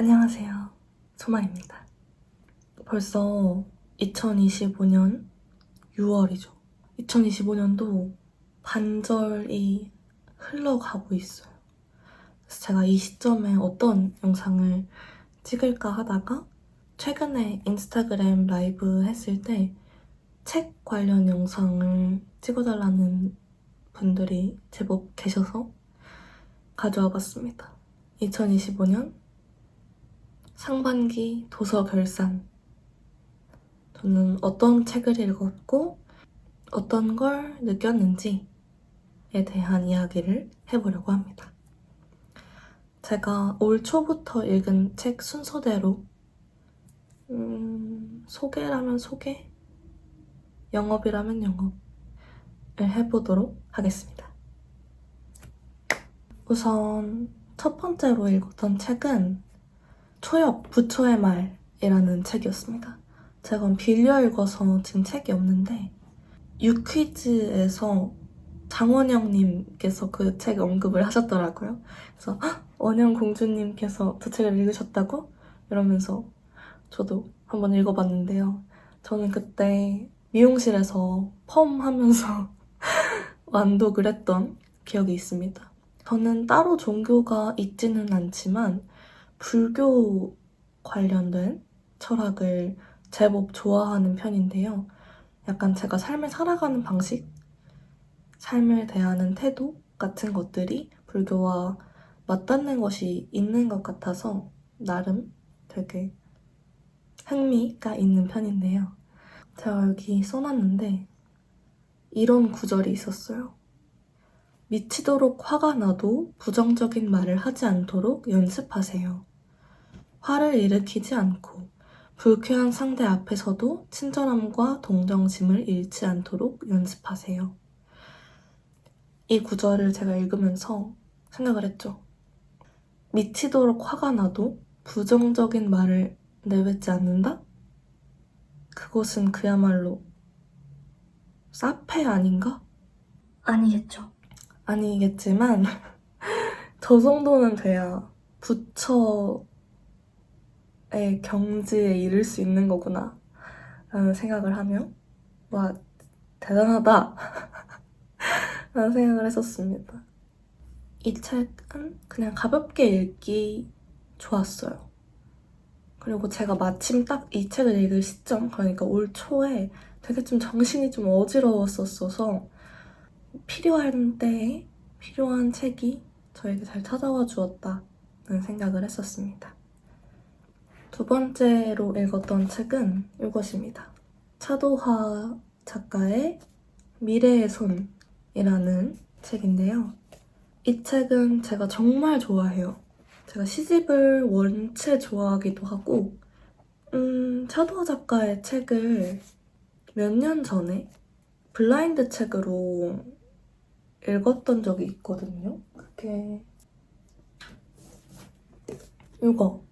안녕하세요. 소마입니다. 벌써 2025년 6월이죠. 2025년도 반절이 흘러가고 있어요. 그래서 제가 이 시점에 어떤 영상을 찍을까 하다가 최근에 인스타그램 라이브 했을 때 책 관련 영상을 찍어달라는 분들이 제법 계셔서 가져와 봤습니다. 2025년 상반기 도서 결산. 저는 어떤 책을 읽었고 어떤 걸 느꼈는지에 대한 이야기를 해보려고 합니다. 제가 올 초부터 읽은 책 순서대로 소개라면 소개, 영업이라면 영업을 해보도록 하겠습니다. 우선 첫 번째로 읽었던 책은 초역, 부처의 말이라는 책이었습니다. 제가 빌려 읽어서 지금 책이 없는데 유퀴즈에서 장원영님께서 그 책 언급을 하셨더라고요. 그래서 원영 공주님께서 그 책을 읽으셨다고? 이러면서 저도 한번 읽어봤는데요. 저는 그때 미용실에서 펌 하면서 완독을 했던 기억이 있습니다. 저는 따로 종교가 있지는 않지만 불교 관련된 철학을 제법 좋아하는 편인데요. 약간 제가 삶을 살아가는 방식, 삶을 대하는 태도 같은 것들이 불교와 맞닿는 것이 있는 것 같아서 나름 되게 흥미가 있는 편인데요. 제가 여기 써놨는데 이런 구절이 있었어요. 미치도록 화가 나도 부정적인 말을 하지 않도록 연습하세요. 화를 일으키지 않고 불쾌한 상대 앞에서도 친절함과 동정심을 잃지 않도록 연습하세요. 이 구절을 제가 읽으면서 생각을 했죠. 미치도록 화가 나도 부정적인 말을 내뱉지 않는다? 그것은 그야말로 사페 아닌가? 아니겠죠. 아니겠지만 저 정도는 돼야 부처의 경지에 이를 수 있는 거구나 라는 생각을 하며 와, 대단하다 라는 생각을 했었습니다. 이 책은 그냥 가볍게 읽기 좋았어요. 그리고 제가 마침 딱 이 책을 읽을 시점, 그러니까 올 초에 되게 좀 정신이 좀 어지러웠었어서 필요한 때에 필요한 책이 저에게 잘 찾아와 주었다는 생각을 했었습니다. 두 번째로 읽었던 책은 이것입니다. 차도하 작가의 미래의 손이라는 책인데요. 이 책은 제가 정말 좋아해요. 제가 시집을 원체 좋아하기도 하고 차도하 작가의 책을 몇 년 전에 블라인드 책으로 읽었던 적이 있거든요. 그게 이거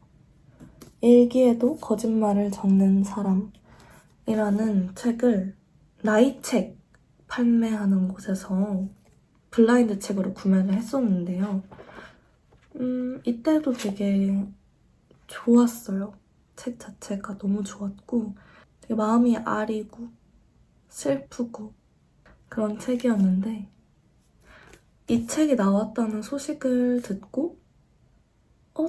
일기에도 거짓말을 적는 사람이라는 책을 나이책 판매하는 곳에서 블라인드 책으로 구매를 했었는데요. 이때도 되게 좋았어요. 책 자체가 너무 좋았고 되게 마음이 아리고 슬프고 그런 책이었는데 이 책이 나왔다는 소식을 듣고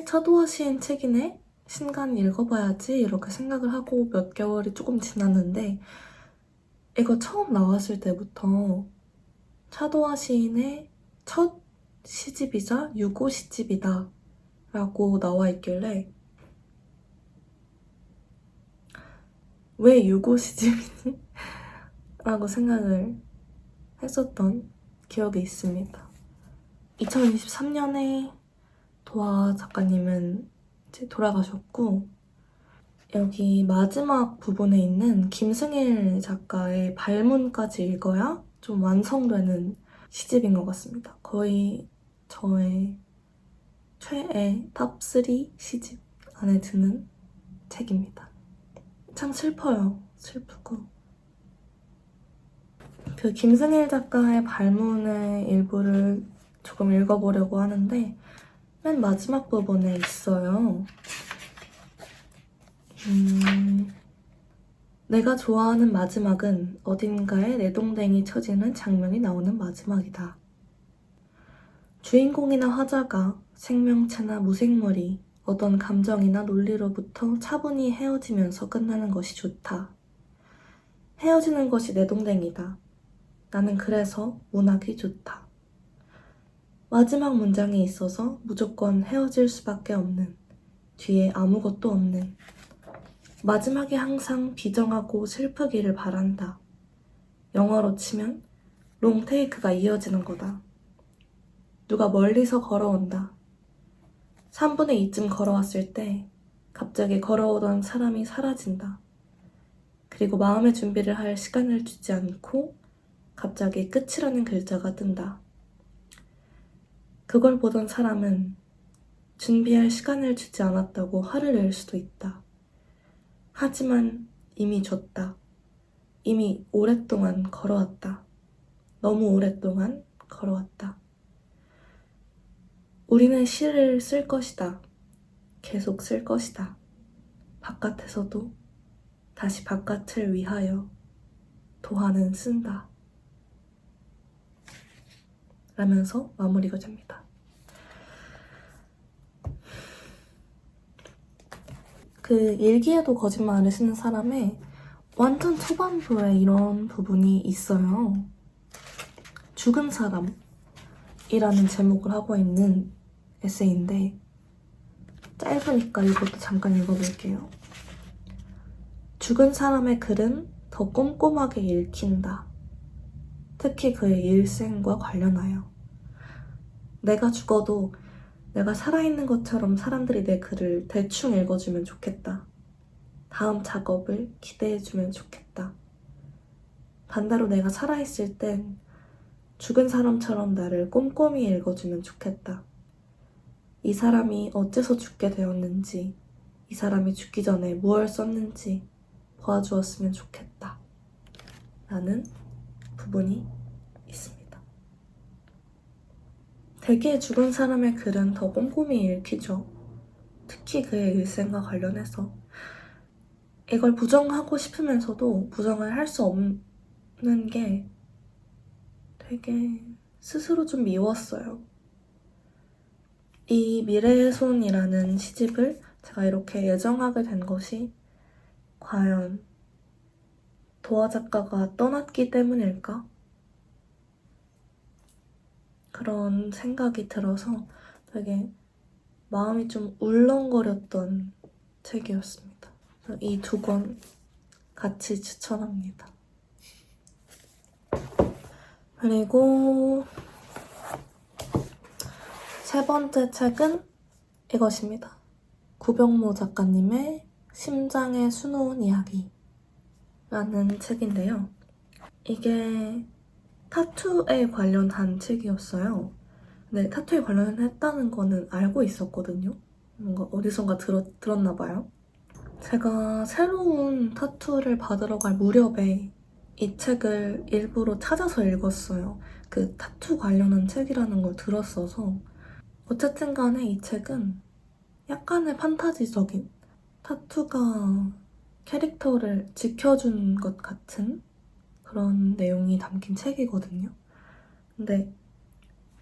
차도하 시인 책이네? 신간 읽어봐야지 이렇게 생각을 하고 몇 개월이 조금 지났는데 이거 처음 나왔을 때부터 차도하 시인의 첫 시집이자 유고 시집이다 라고 나와 있길래 왜 유고 시집이지? 라고 생각을 했었던 기억이 있습니다. 2023년에 도하 작가님은 이제 돌아가셨고 여기 마지막 부분에 있는 김승일 작가의 발문까지 읽어야 좀 완성되는 시집인 것 같습니다. 거의 저의 최애 탑3 시집 안에 드는 책입니다. 참 슬퍼요. 슬프고. 그 김승일 작가의 발문의 일부를 조금 읽어보려고 하는데 맨 마지막 부분에 있어요. 내가 좋아하는 마지막은 어딘가에 내동댕이 쳐지는 장면이 나오는 마지막이다. 주인공이나 화자가 생명체나 무생물이 어떤 감정이나 논리로부터 차분히 헤어지면서 끝나는 것이 좋다. 헤어지는 것이 내동댕이다. 나는 그래서 문학이 좋다. 마지막 문장이 있어서 무조건 헤어질 수밖에 없는, 뒤에 아무것도 없는, 마지막이 항상 비정하고 슬프기를 바란다. 영어로 치면 롱테이크가 이어지는 거다. 누가 멀리서 걸어온다. 3분의 2쯤 걸어왔을 때 갑자기 걸어오던 사람이 사라진다. 그리고 마음의 준비를 할 시간을 주지 않고 갑자기 끝이라는 글자가 뜬다. 그걸 보던 사람은 준비할 시간을 주지 않았다고 화를 낼 수도 있다. 하지만 이미 줬다. 이미 오랫동안 걸어왔다. 너무 오랫동안 걸어왔다. 우리는 시를 쓸 것이다. 계속 쓸 것이다. 바깥에서도 다시 바깥을 위하여 도화는 쓴다. 라면서 마무리가 됩니다. 그 일기에도 거짓말을 쓰는 사람의 완전 초반부에 이런 부분이 있어요. 죽은 사람이라는 제목을 하고 있는 에세이인데 짧으니까 이것도 잠깐 읽어볼게요. 죽은 사람의 글은 더 꼼꼼하게 읽힌다. 특히 그의 일생과 관련하여. 내가 죽어도 내가 살아있는 것처럼 사람들이 내 글을 대충 읽어주면 좋겠다. 다음 작업을 기대해주면 좋겠다. 반대로 내가 살아있을 땐 죽은 사람처럼 나를 꼼꼼히 읽어주면 좋겠다. 이 사람이 어째서 죽게 되었는지, 이 사람이 죽기 전에 무얼 썼는지 보아주었으면 좋겠다. 라는 부분이 있습니다. 대개 죽은 사람의 글은 더 꼼꼼히 읽히죠. 특히 그의 일생과 관련해서. 이걸 부정하고 싶으면서도 부정을 할 수 없는 게 되게 스스로 좀 미웠어요. 이 미래의 손이라는 시집을 제가 이렇게 예정하게 된 것이 과연 도화 작가가 떠났기 때문일까? 그런 생각이 들어서 되게 마음이 좀 울렁거렸던 책이었습니다. 이 두 권 같이 추천합니다. 그리고 세 번째 책은 이것입니다. 구병모 작가님의 심장의 수놓은 이야기 라는 책인데요. 이게 타투에 관련한 책이었어요. 근데 타투에 관련했다는 거는 알고 있었거든요. 뭔가 어디선가 들었나 봐요. 제가 새로운 타투를 받으러 갈 무렵에 이 책을 일부러 찾아서 읽었어요. 그 타투 관련한 책이라는 걸 들었어서. 어쨌든 간에 이 책은 약간의 판타지적인, 타투가 캐릭터를 지켜준 것 같은 그런 내용이 담긴 책이거든요. 근데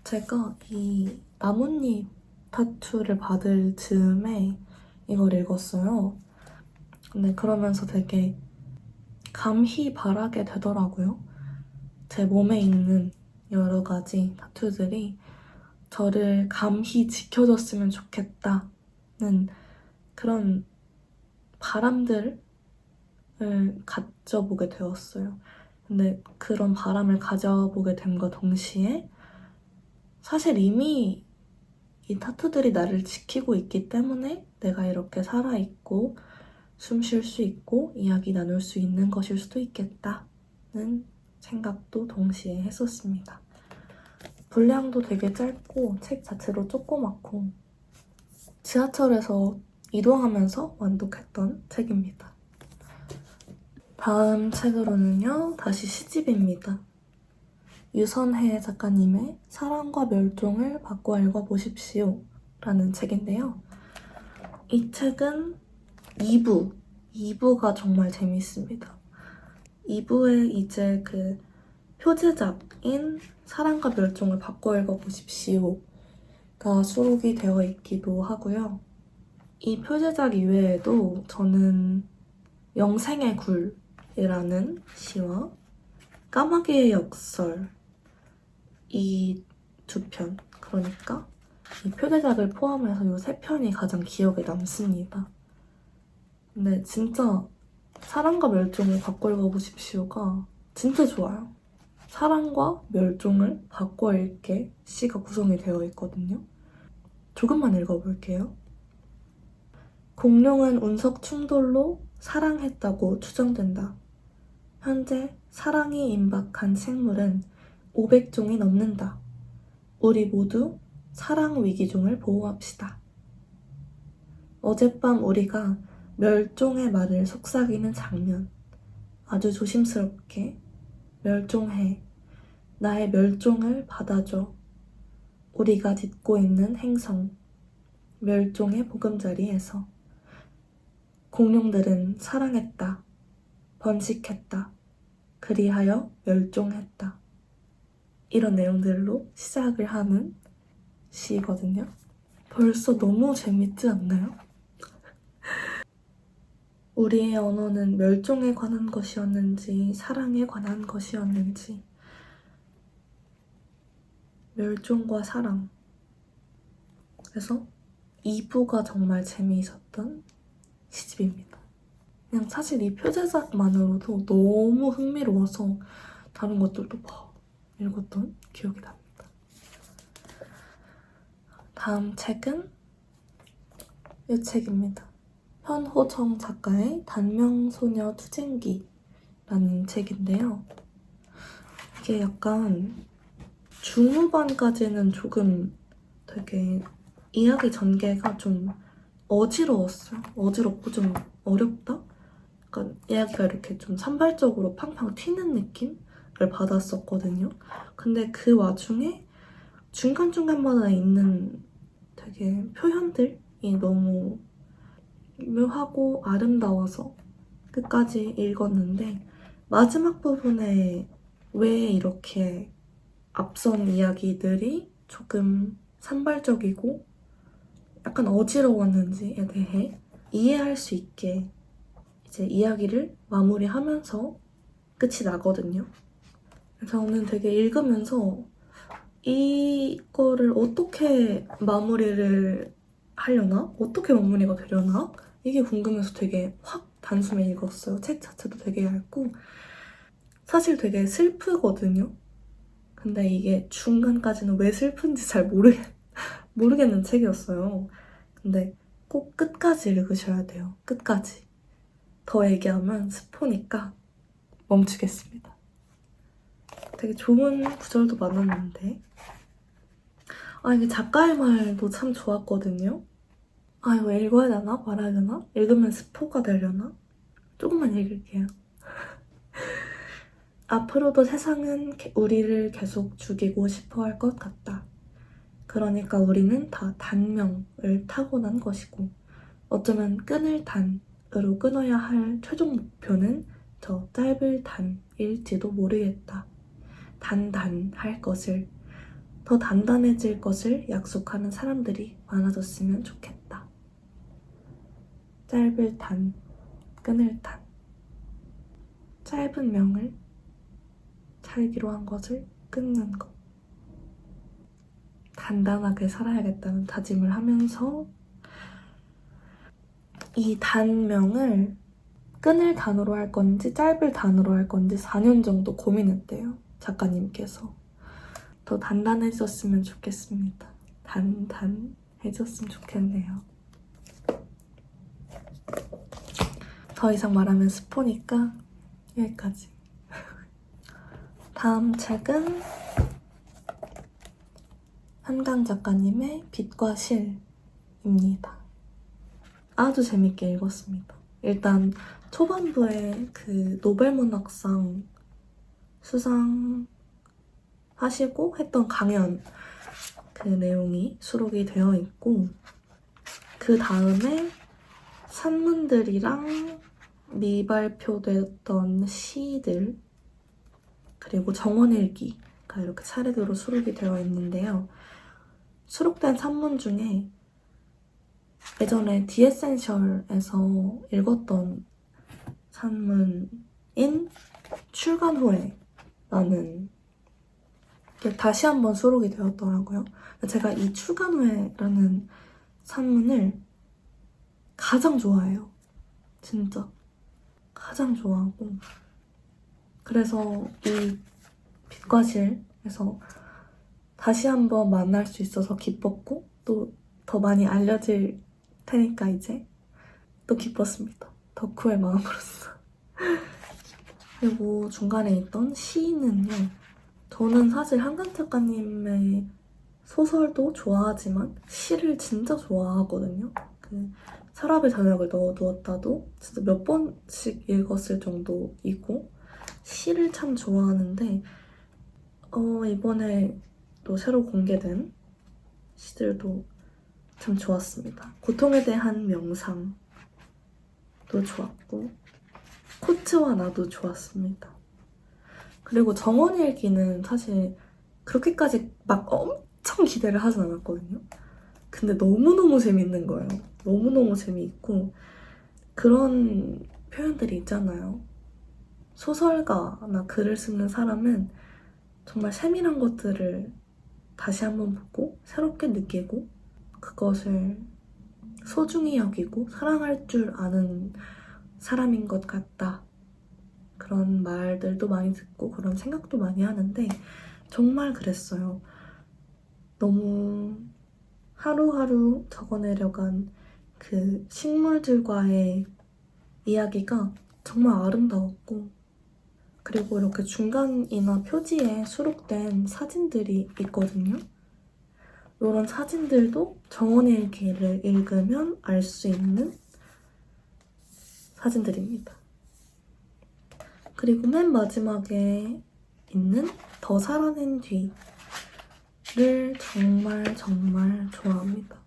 제가 이 나뭇잎 타투를 받을 즈음에 이걸 읽었어요. 근데 그러면서 되게 감히 바라게 되더라고요. 제 몸에 있는 여러 가지 타투들이 저를 감히 지켜줬으면 좋겠다는 그런 바람들을 가져보게 되었어요. 근데 그런 바람을 가져보게 됨과 동시에 사실 이미 이 타투들이 나를 지키고 있기 때문에 내가 이렇게 살아있고 숨 쉴 수 있고 이야기 나눌 수 있는 것일 수도 있겠다는 생각도 동시에 했었습니다. 분량도 되게 짧고 책 자체로 조그맣고 지하철에서 이동하면서 완독했던 책입니다. 다음 책으로는요, 다시 시집입니다. 유선혜 작가님의 사랑과 멸종을 바꿔 읽어보십시오 라는 책인데요. 이 책은 2부 2부가 정말 재밌습니다. 2부에 이제 그 표제작인 사랑과 멸종을 바꿔 읽어보십시오가 수록이 되어 있기도 하고요. 이 표제작 이외에도 저는 영생의 굴이라는 시와 까마귀의 역설 이 두 편, 그러니까 이 표제작을 포함해서 이 세 편이 가장 기억에 남습니다. 근데 진짜 사랑과 멸종을 바꿔 읽어보십시오가 진짜 좋아요. 사랑과 멸종을 바꿔 읽게 시가 구성이 되어 있거든요. 조금만 읽어볼게요. 공룡은 운석 충돌로 사랑했다고 추정된다. 현재 사랑이 임박한 생물은 500종이 넘는다. 우리 모두 사랑 위기종을 보호합시다. 어젯밤 우리가 멸종의 말을 속삭이는 장면. 아주 조심스럽게 멸종해. 나의 멸종을 받아줘. 우리가 딛고 있는 행성. 멸종의 보금자리에서. 공룡들은 사랑했다. 번식했다. 그리하여 멸종했다. 이런 내용들로 시작을 하는 시거든요. 벌써 너무 재밌지 않나요? 우리의 언어는 멸종에 관한 것이었는지 사랑에 관한 것이었는지 멸종과 사랑. 그래서 2부가 정말 재미있었던 시집입니다. 그냥 사실 이 표제작만으로도 너무 흥미로워서 다른 것들도 막 읽었던 기억이 납니다. 다음 책은 이 책입니다. 현호정 작가의 단명소녀 투쟁기라는 책인데요. 이게 약간 중후반까지는 조금 되게 이야기 전개가 좀 어지러웠어요. 어지럽고 좀 어렵다? 약간 이야기가 이렇게 좀 산발적으로 팡팡 튀는 느낌을 받았었거든요. 근데 그 와중에 중간중간마다 있는 되게 표현들이 너무 묘하고 아름다워서 끝까지 읽었는데 마지막 부분에 왜 이렇게 앞선 이야기들이 조금 산발적이고 약간 어지러웠는지에 대해 이해할 수 있게 이제 이야기를 마무리하면서 끝이 나거든요. 저는 되게 읽으면서 이거를 어떻게 마무리를 하려나? 어떻게 마무리가 되려나? 이게 궁금해서 되게 확 단숨에 읽었어요. 책 자체도 되게 얇고 사실 되게 슬프거든요. 근데 이게 중간까지는 왜 슬픈지 잘 모르겠는 책이었어요. 근데 꼭 끝까지 읽으셔야 돼요. 끝까지. 더 얘기하면 스포니까 멈추겠습니다. 되게 좋은 구절도 많았는데 이게 작가의 말도 참 좋았거든요. 이거 읽어야 되나? 말아야 되나? 읽으면 스포가 되려나? 조금만 읽을게요. 앞으로도 세상은 우리를 계속 죽이고 싶어 할 것 같다. 그러니까 우리는 다 단명을 타고난 것이고 어쩌면 끊을 단으로 끊어야 할 최종 목표는 저 짧을 단일지도 모르겠다. 단단할 것을, 더 단단해질 것을 약속하는 사람들이 많아졌으면 좋겠다. 짧을 단, 끊을 단. 짧은 명을 살기로 한 것을 끊는 것. 단단하게 살아야겠다는 다짐을 하면서 이 단명을 끊을 단으로 할 건지 짧을 단으로 할 건지 4년 정도 고민했대요. 작가님께서. 더 단단해졌으면 좋겠습니다. 단단해졌으면 좋겠네요. 더 이상 말하면 스포니까 여기까지. 다음 책은 한강 작가님의 빛과 실입니다. 아주 재밌게 읽었습니다. 일단 초반부에 그 노벨문학상 수상하시고 했던 강연 그 내용이 수록이 되어 있고 그 다음에 산문들이랑 미발표됐던 시들 그리고 정원일기가 이렇게 차례대로 수록이 되어 있는데요. 수록된 산문 중에 예전에 디에센셜에서 읽었던 산문인 출간 후에라는 게 다시 한번 수록이 되었더라고요. 제가 이 출간 후에라는 산문을 가장 좋아해요. 진짜 가장 좋아하고 그래서 이 빛과실에서 다시 한번 만날 수 있어서 기뻤고 또 더 많이 알려질 테니까 이제 또 기뻤습니다. 덕후의 마음으로서. 그리고 중간에 있던 시는요. 저는 사실 한강 작가님의 소설도 좋아하지만 시를 진짜 좋아하거든요. 그 서랍에 저녁을 넣어두었다도 진짜 몇 번씩 읽었을 정도이고 시를 참 좋아하는데 이번에 또 새로 공개된 시들도 참 좋았습니다. 고통에 대한 명상도 좋았고 코츠와 나도 좋았습니다. 그리고 정원일기는 사실 그렇게까지 막 엄청 기대를 하진 않았거든요. 근데 너무너무 재밌는 거예요. 너무너무 재미있고 그런 표현들이 있잖아요. 소설가나 글을 쓰는 사람은 정말 세밀한 것들을 다시 한번 보고 새롭게 느끼고 그것을 소중히 여기고 사랑할 줄 아는 사람인 것 같다. 그런 말들도 많이 듣고 그런 생각도 많이 하는데 정말 그랬어요. 너무 하루하루 적어내려간 그 식물들과의 이야기가 정말 아름다웠고 그리고 이렇게 중간이나 표지에 수록된 사진들이 있거든요. 이런 사진들도 정원일기를 읽으면 알 수 있는 사진들입니다. 그리고 맨 마지막에 있는 더 살아낸 뒤를 정말 정말 좋아합니다.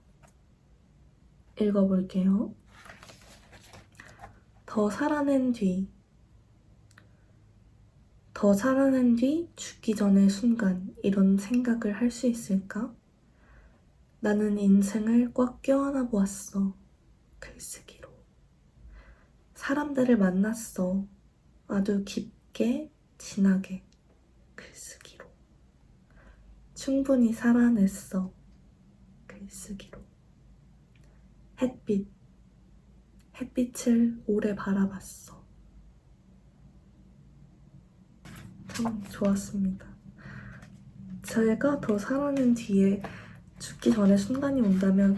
읽어볼게요. 더 살아낸 뒤. 더 살아낸 뒤 죽기 전의 순간 이런 생각을 할 수 있을까? 나는 인생을 꽉 껴안아 보았어. 글쓰기로. 사람들을 만났어. 아주 깊게, 진하게. 글쓰기로. 충분히 살아냈어. 글쓰기로. 햇빛. 햇빛을 오래 바라봤어. 참 좋았습니다. 제가 더 살아낸 뒤에 죽기 전에 순간이 온다면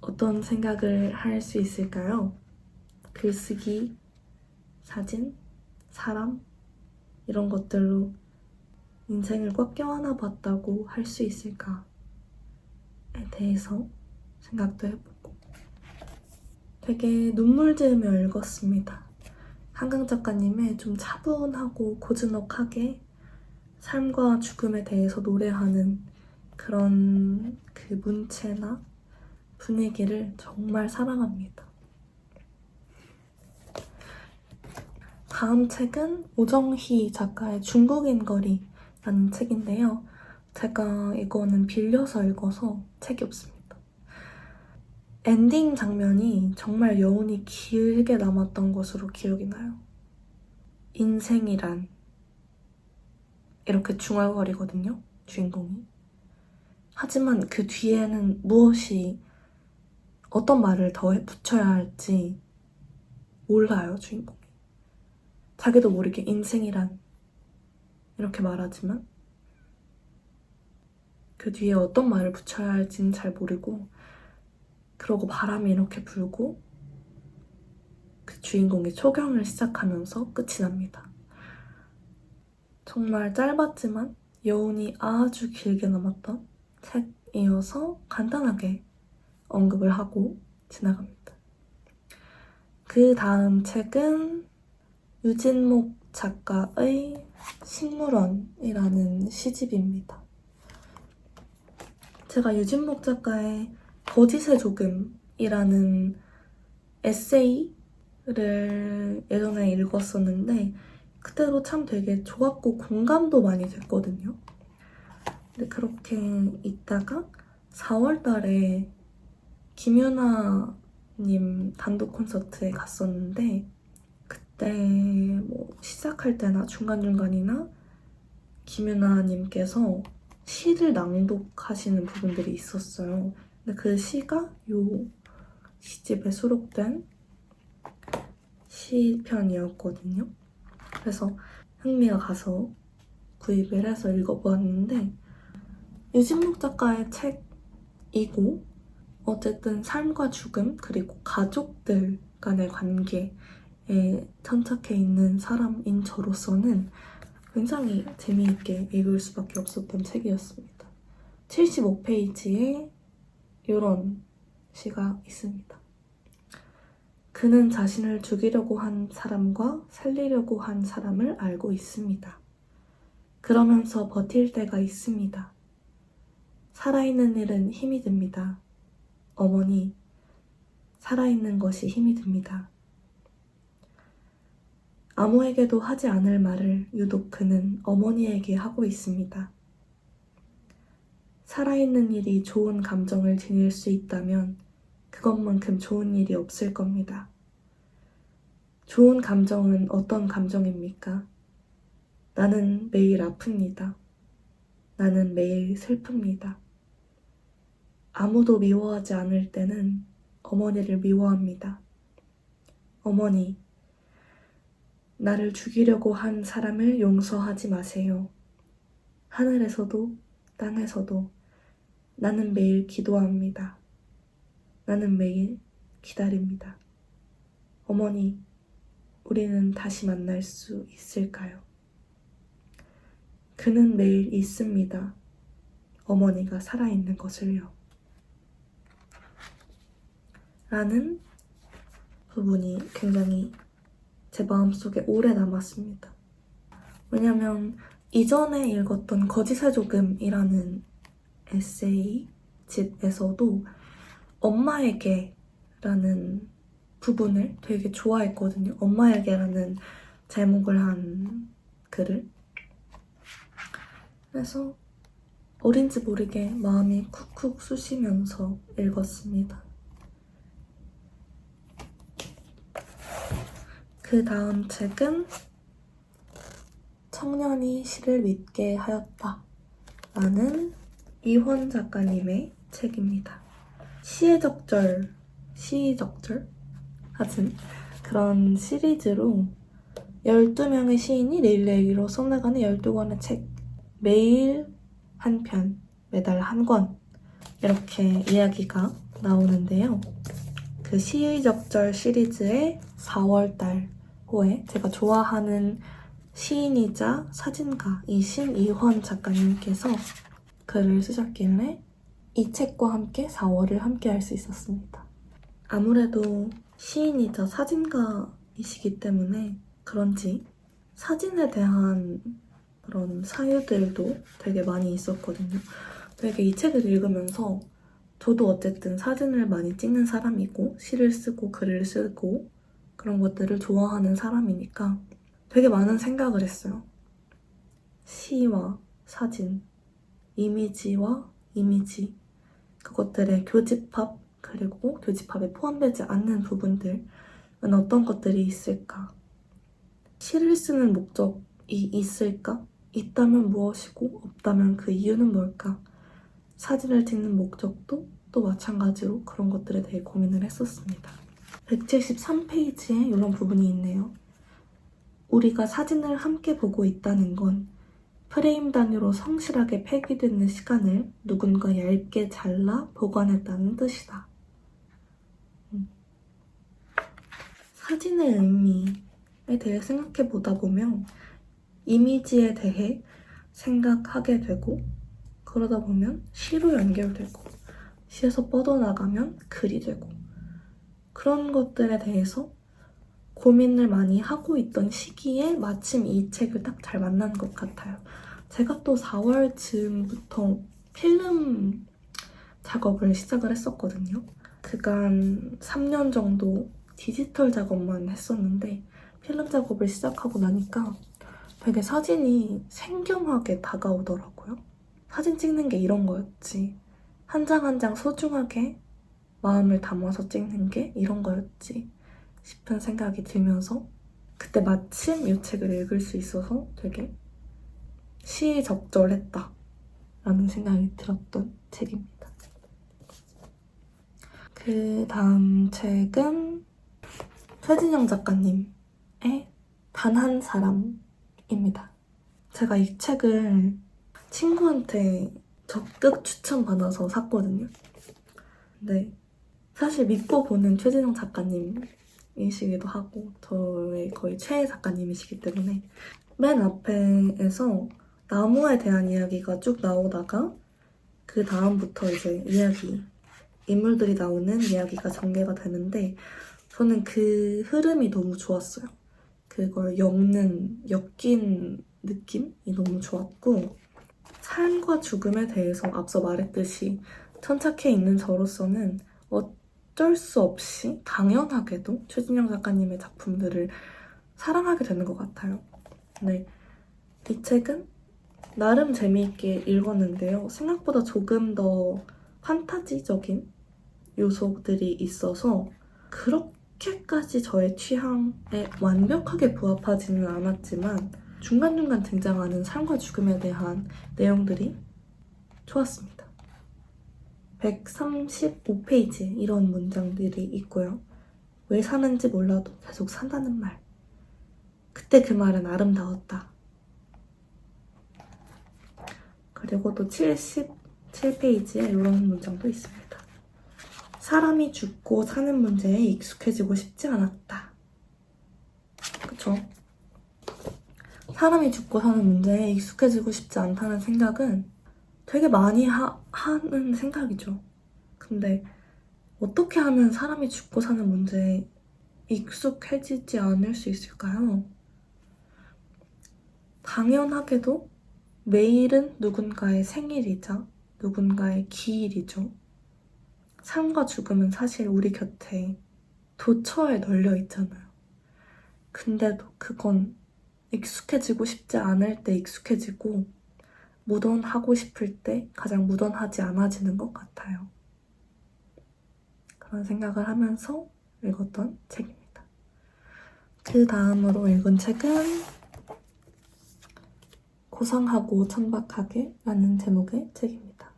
어떤 생각을 할 수 있을까요? 글쓰기, 사진, 사람 이런 것들로 인생을 꽉 껴안아 봤다고 할 수 있을까에 대해서 생각도 해보고 되게 눈물 지으며 읽었습니다. 한강 작가님의 좀 차분하고 고즈넉하게 삶과 죽음에 대해서 노래하는 그런 그 문체나 분위기를 정말 사랑합니다. 다음 책은 오정희 작가의 중국인 거리라는 책인데요. 제가 이거는 빌려서 읽어서 책이 없습니다. 엔딩 장면이 정말 여운이 길게 남았던 것으로 기억이 나요. 인생이란 이렇게 중얼거리거든요, 주인공이. 하지만 그 뒤에는 무엇이 어떤 말을 더 붙여야 할지 몰라요, 주인공이. 자기도 모르게 인생이란 이렇게 말하지만 그 뒤에 어떤 말을 붙여야 할지는 잘 모르고 그러고 바람이 이렇게 불고 그 주인공이 초경을 시작하면서 끝이 납니다. 정말 짧았지만 여운이 아주 길게 남았던 책이어서 간단하게 언급을 하고 지나갑니다. 그 다음 책은 유진목 작가의 식물원이라는 시집입니다. 제가 유진목 작가의 거짓의 조금이라는 에세이를 예전에 읽었었는데 그때도 참 되게 좋았고 공감도 많이 됐거든요. 근데 그렇게 있다가 4월 달에 김유나님 단독 콘서트에 갔었는데 그때 뭐 시작할 때나 중간중간이나 김유나님께서 시를 낭독하시는 부분들이 있었어요. 근데 그 시가 요 시집에 수록된 시편이었거든요. 그래서 흥미가 가서 구입을 해서 읽어보았는데 유진목 작가의 책이고 어쨌든 삶과 죽음 그리고 가족들 간의 관계에 천착해 있는 사람인 저로서는 굉장히 재미있게 읽을 수밖에 없었던 책이었습니다. 75페이지에 이런 시가 있습니다. 그는 자신을 죽이려고 한 사람과 살리려고 한 사람을 알고 있습니다. 그러면서 버틸 때가 있습니다. 살아있는 일은 힘이 듭니다. 어머니, 살아있는 것이 힘이 듭니다. 아무에게도 하지 않을 말을 유독 그는 어머니에게 하고 있습니다. 살아있는 일이 좋은 감정을 지닐 수 있다면 그것만큼 좋은 일이 없을 겁니다. 좋은 감정은 어떤 감정입니까? 나는 매일 아픕니다. 나는 매일 슬픕니다. 아무도 미워하지 않을 때는 어머니를 미워합니다. 어머니, 나를 죽이려고 한 사람을 용서하지 마세요. 하늘에서도 땅에서도 나는 매일 기도합니다. 나는 매일 기다립니다. 어머니, 우리는 다시 만날 수 있을까요? 그는 매일 있습니다. 어머니가 살아있는 것을요. 라는 부분이 굉장히 제 마음속에 오래 남았습니다. 왜냐면 이전에 읽었던 거짓의 조금이라는 에세이집에서도 엄마에게라는 부분을 되게 좋아했거든요. 엄마에게라는 제목을 한 글을. 그래서 어딘지 모르게 마음이 쿡쿡 쑤시면서 읽었습니다. 그 다음 책은 청년이 시를 믿게 하였다 라는 이혼 작가님의 책입니다. 시의 적절? 하여튼 그런 시리즈로 12명의 시인이 릴레이로 써나가는 12권의 책, 매일 한 편, 매달 한 권 이렇게 이야기가 나오는데요. 그 시의 적절 시리즈의 4월달 호에 제가 좋아하는 시인이자 사진가이신 이권 작가님께서 글을 쓰셨길래 이 책과 함께 4월을 함께 할 수 있었습니다. 아무래도 시인이자 사진가이시기 때문에 그런지 사진에 대한 그런 사유들도 되게 많이 있었거든요. 되게 이 책을 읽으면서 저도 어쨌든 사진을 많이 찍는 사람이고 시를 쓰고 글을 쓰고 그런 것들을 좋아하는 사람이니까 되게 많은 생각을 했어요. 시와 사진, 이미지와 이미지, 그것들의 교집합, 그리고 교집합에 포함되지 않는 부분들은 어떤 것들이 있을까? 시를 쓰는 목적이 있을까? 있다면 무엇이고 없다면 그 이유는 뭘까? 사진을 찍는 목적도 또 마찬가지로 그런 것들에 대해 고민을 했었습니다. 173페이지에 이런 부분이 있네요. 우리가 사진을 함께 보고 있다는 건 프레임 단위로 성실하게 폐기되는 시간을 누군가 얇게 잘라 보관했다는 뜻이다. 사진의 의미에 대해 생각해보다 보면 이미지에 대해 생각하게 되고 그러다 보면 시로 연결되고 시에서 뻗어나가면 글이 되고 그런 것들에 대해서 고민을 많이 하고 있던 시기에 마침 이 책을 딱 잘 만난 것 같아요. 제가 또 4월 즈음부터 필름 작업을 시작을 했었거든요. 그간 3년 정도 디지털 작업만 했었는데 필름 작업을 시작하고 나니까 되게 사진이 생경하게 다가오더라고요. 사진 찍는 게 이런 거였지. 한 장 한 장 소중하게 마음을 담아서 찍는 게 이런 거였지 싶은 생각이 들면서 그때 마침 이 책을 읽을 수 있어서 되게 시의적절했다 라는 생각이 들었던 책입니다. 그 다음 책은 최진영 작가님의 단 한 사람입니다. 제가 이 책을 친구한테 적극 추천받아서 샀거든요. 근데 사실 믿고 보는 최진영 작가님이시기도 하고 저의 거의 최애 작가님이시기 때문에 맨 앞에서 나무에 대한 이야기가 쭉 나오다가 그 다음부터 이제 인물들이 나오는 이야기가 전개가 되는데 저는 그 흐름이 너무 좋았어요. 그걸 엮인 느낌이 너무 좋았고 삶과 죽음에 대해서 앞서 말했듯이 천착해 있는 저로서는 어쩔 수 없이 당연하게도 최진영 작가님의 작품들을 사랑하게 되는 것 같아요. 네, 이 책은 나름 재미있게 읽었는데요. 생각보다 조금 더 판타지적인 요소들이 있어서 그렇게까지 저의 취향에 완벽하게 부합하지는 않았지만 중간중간 등장하는 삶과 죽음에 대한 내용들이 좋았습니다. 135페이지에 이런 문장들이 있고요. 왜 사는지 몰라도 계속 산다는 말. 그때 그 말은 아름다웠다. 그리고 또 77페이지에 이런 문장도 있습니다. 사람이 죽고 사는 문제에 익숙해지고 싶지 않았다. 그쵸? 사람이 죽고 사는 문제에 익숙해지고 싶지 않다는 생각은 되게 많이 하는 생각이죠. 근데 어떻게 하면 사람이 죽고 사는 문제에 익숙해지지 않을 수 있을까요? 당연하게도 매일은 누군가의 생일이자 누군가의 기일이죠. 삶과 죽음은 사실 우리 곁에 도처에 널려 있잖아요. 근데도 그건 익숙해지고 싶지 않을 때 익숙해지고 무던하고 싶을 때 가장 무던하지 않아지는 것 같아요. 그런 생각을 하면서 읽었던 책입니다. 그 다음으로 읽은 책은 고상하고 천박하게 라는 제목의 책입니다.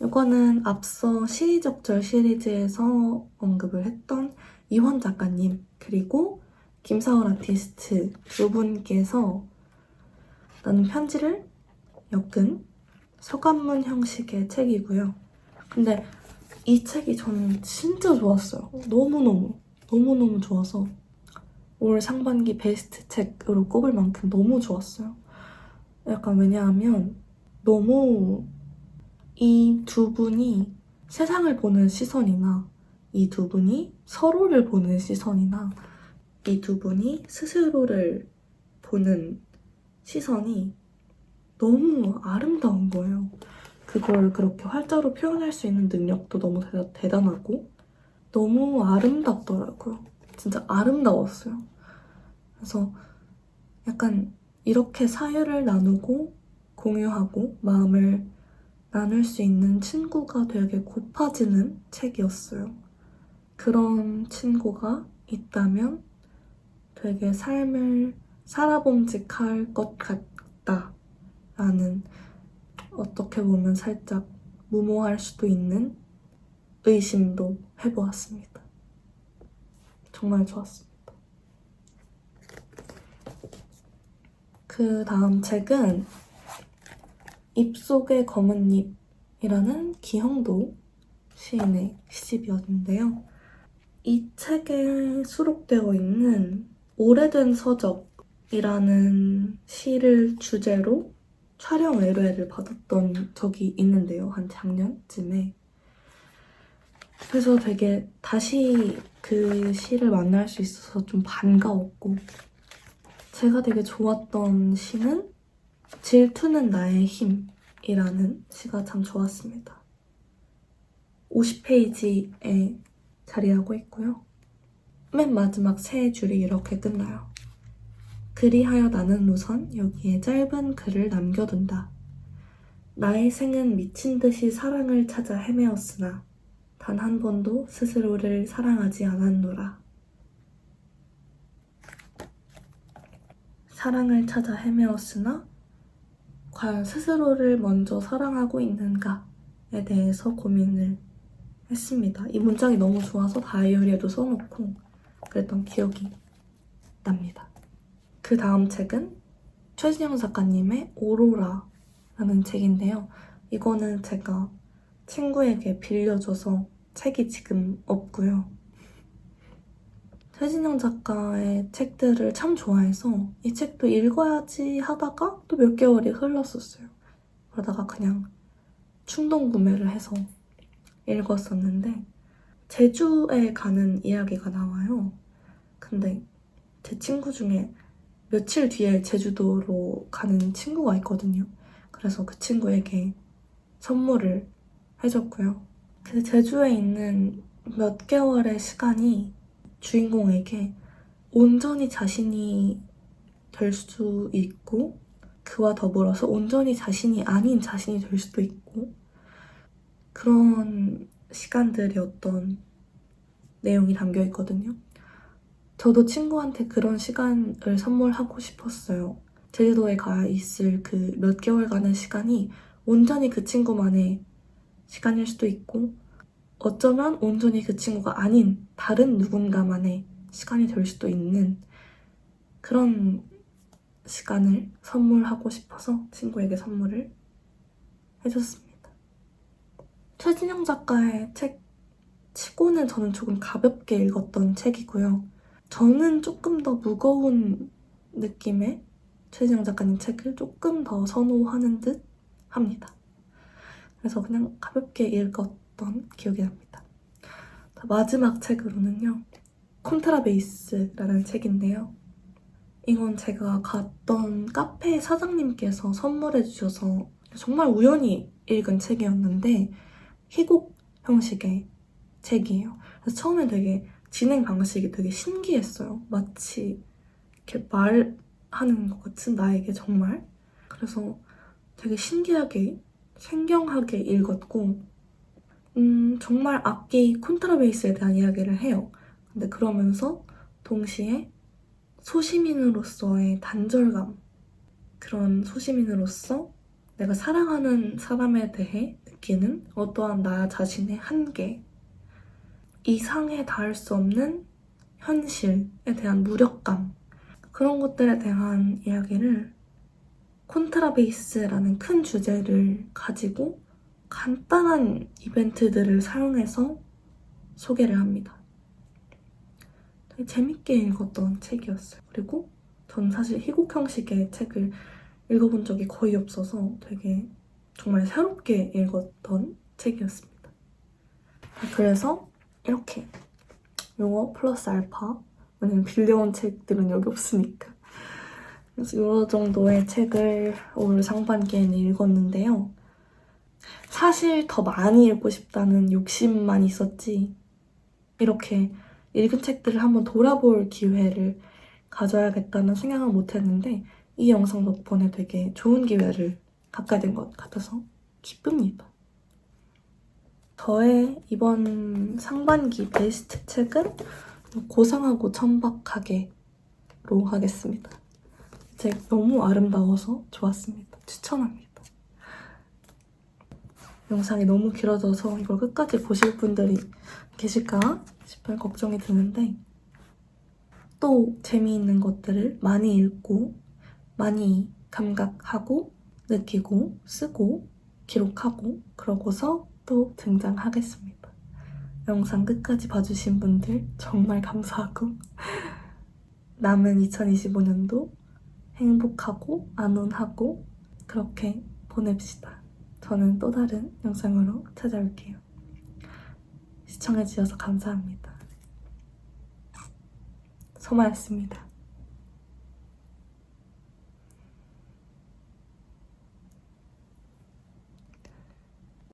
이거는 앞서 시의적절 시리즈에서 언급을 했던 이원 작가님 그리고 김사월 아티스트 두 분께서 나는 편지를 엮은 서간문 형식의 책이고요. 근데 이 책이 저는 진짜 좋았어요. 너무너무 좋아서 올 상반기 베스트 책으로 꼽을 만큼 너무 좋았어요. 약간 왜냐하면 너무 이 두 분이 세상을 보는 시선이나 이 두 분이 서로를 보는 시선이나 이 두 분이 스스로를 보는 시선이 너무 아름다운 거예요. 그걸 그렇게 활자로 표현할 수 있는 능력도 너무 대단하고 너무 아름답더라고요. 진짜 아름다웠어요. 그래서 약간 이렇게 사유를 나누고 공유하고 마음을 나눌 수 있는 친구가 되게 고파지는 책이었어요. 그런 친구가 있다면 되게 삶을 살아봄직할 것 같다라는 어떻게 보면 살짝 무모할 수도 있는 의심도 해보았습니다. 정말 좋았습니다. 그 다음 책은 입속의 검은잎이라는 기형도 시인의 시집이었는데요. 이 책에 수록되어 있는 오래된 서적이라는 시를 주제로 촬영 의뢰를 받았던 적이 있는데요. 한 작년쯤에. 그래서 되게 다시 그 시를 만날 수 있어서 좀 반가웠고 제가 되게 좋았던 시는 질투는 나의 힘이라는 시가 참 좋았습니다. 50페이지에 자리하고 있고요. 맨 마지막 세 줄이 이렇게 끝나요. 그리하여 나는 우선 여기에 짧은 글을 남겨둔다. 나의 생은 미친 듯이 사랑을 찾아 헤매었으나 단 한 번도 스스로를 사랑하지 않았노라. 사랑을 찾아 헤매었으나 과연 스스로를 먼저 사랑하고 있는가에 대해서 고민을 했습니다. 이 문장이 너무 좋아서 다이어리에도 써놓고 그랬던 기억이 납니다. 그 다음 책은 최진영 작가님의 오로라라는 책인데요. 이거는 제가 친구에게 빌려줘서 책이 지금 없고요. 최진영 작가의 책들을 참 좋아해서 이 책도 읽어야지 하다가 또 몇 개월이 흘렀었어요. 그러다가 그냥 충동 구매를 해서 읽었었는데 제주에 가는 이야기가 나와요. 근데 제 친구 중에 며칠 뒤에 제주도로 가는 친구가 있거든요. 그래서 그 친구에게 선물을 해줬고요. 그 제주에 있는 몇 개월의 시간이 주인공에게 온전히 자신이 될 수 있고 그와 더불어서 온전히 자신이 아닌 자신이 될 수도 있고 그런 시간들이었던 내용이 담겨 있거든요. 저도 친구한테 그런 시간을 선물하고 싶었어요. 제주도에 가 있을 그 몇 개월간의 시간이 온전히 그 친구만의 시간일 수도 있고 어쩌면 온전히 그 친구가 아닌 다른 누군가만의 시간이 될 수도 있는 그런 시간을 선물하고 싶어서 친구에게 선물을 해줬습니다. 최진영 작가의 책 치고는 저는 조금 가볍게 읽었던 책이고요. 저는 조금 더 무거운 느낌의 최진영 작가님 책을 조금 더 선호하는 듯 합니다. 그래서 그냥 가볍게 읽었던 기억이 납니다. 마지막 책으로는요. 콘트라베이스라는 책인데요. 이건 제가 갔던 카페 사장님께서 선물해 주셔서 정말 우연히 읽은 책이었는데 희곡 형식의 책이에요. 그래서 처음에 되게 진행 방식이 되게 신기했어요. 마치 이렇게 말하는 것 같은 나에게 정말. 그래서 되게 신기하게 생경하게 읽었고 정말 악기 콘트라베이스에 대한 이야기를 해요. 근데 그러면서 동시에 소시민으로서의 단절감, 그런 소시민으로서 내가 사랑하는 사람에 대해 느끼는 어떠한 나 자신의 한계, 이상에 닿을 수 없는 현실에 대한 무력감, 그런 것들에 대한 이야기를 콘트라베이스라는 큰 주제를 가지고 간단한 이벤트들을 사용해서 소개를 합니다. 되게 재밌게 읽었던 책이었어요. 그리고 전 사실 희곡 형식의 책을 읽어본 적이 거의 없어서 되게 정말 새롭게 읽었던 책이었습니다. 그래서 이렇게 영어 플러스 알파, 왜냐면 빌려온 책들은 여기 없으니까. 그래서 이 정도의 책을 올 상반기에는 읽었는데요. 사실 더 많이 읽고 싶다는 욕심만 있었지 이렇게 읽은 책들을 한번 돌아볼 기회를 가져야겠다는 생각은 못했는데 이 영상 덕분에 되게 좋은 기회를 갖게 된 것 같아서 기쁩니다. 저의 이번 상반기 베스트 책은 고상하고 천박하게로 하겠습니다. 이 책 너무 아름다워서 좋았습니다. 추천합니다. 영상이 너무 길어져서 이걸 끝까지 보실 분들이 계실까 싶은 걱정이 드는데 또 재미있는 것들을 많이 읽고 많이 감각하고 느끼고 쓰고 기록하고 그러고서 또 등장하겠습니다. 영상 끝까지 봐주신 분들 정말 감사하고 남은 2025년도 행복하고 안온하고 그렇게 보냅시다. 저는 또 다른 영상으로 찾아올게요. 시청해주셔서 감사합니다. 소마였습니다.